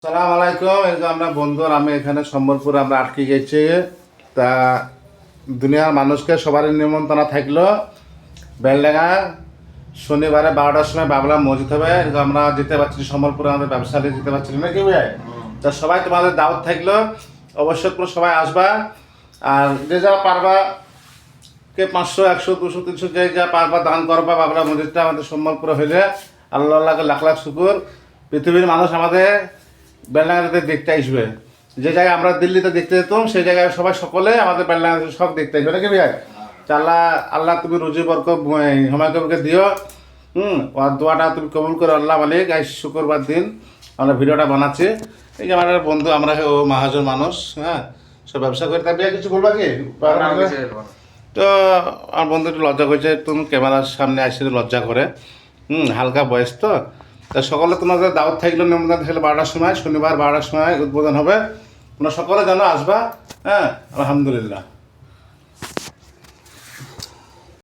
সালাম আলাইকুম। এরকম আমরা বন্ধু আমি এখানে সম্বলপুরে আমরা আটকে গেছি। তা দুনিয়ার মানুষকে সবার নিমন্ত্রণ থাকলো বেলডাঙ্গা শনিবারে 12টার সময় বাবলা মসজিদ হবে। এরকম আমরা যেতে পারছি সম্বলপুরে, আমাদের ব্যবসায়ী যেতে পারছি না কি ভাই। তা সবাই তোমাদের দাওয়াত থাকলো, অবশ্যই করে সবাই আসবা। আর যে যা পারবা কে 500 100 200 300 যে যা পারবা দান করবা। বাবলা মসজিদটা আমাদের সম্বলপুরে হইলে আল্লাহকে লাখ লাখ শুকুর। পৃথিবীর মানুষ আমাদের বেলডাঙ্গাতে দেখতে আসবে। যে জায়গায় আমরা দিল্লিতে দেখতে যেতাম সেই জায়গায় সবাই সকলে আমাদের বেলডাঙ্গাতে সব দেখতে আসবে নাকি ভাই। আল্লাহ আল্লাহ তুমি রুজি বরক হুমায়ুনকে দিও। আর দোয়াটা তুমি কবুল করো আল্লাহ মালিক। আজ শুক্রবার দিন আমরা ভিডিওটা বানাচ্ছি। এই যে আমার বন্ধু, আমরা ও মহাজন মানুষ, হ্যাঁ সব ব্যবসা করে। তার বিয়ে কিছু বলবা কি? তো আমার বন্ধু একটু লজ্জা করছে, তুমি ক্যামেরার সামনে আসলে লজ্জা করে। হালকা বয়স তো। তা সকালে তোমাদের দাওয়াত থাকলো, নিমন্ত্রণ থাকলে 12টার সময়, শনিবার 12টার সময় উদ্বোধন হবে। তোমরা সকলে জানো আসবা। হ্যাঁ আলহামদুলিল্লাহ।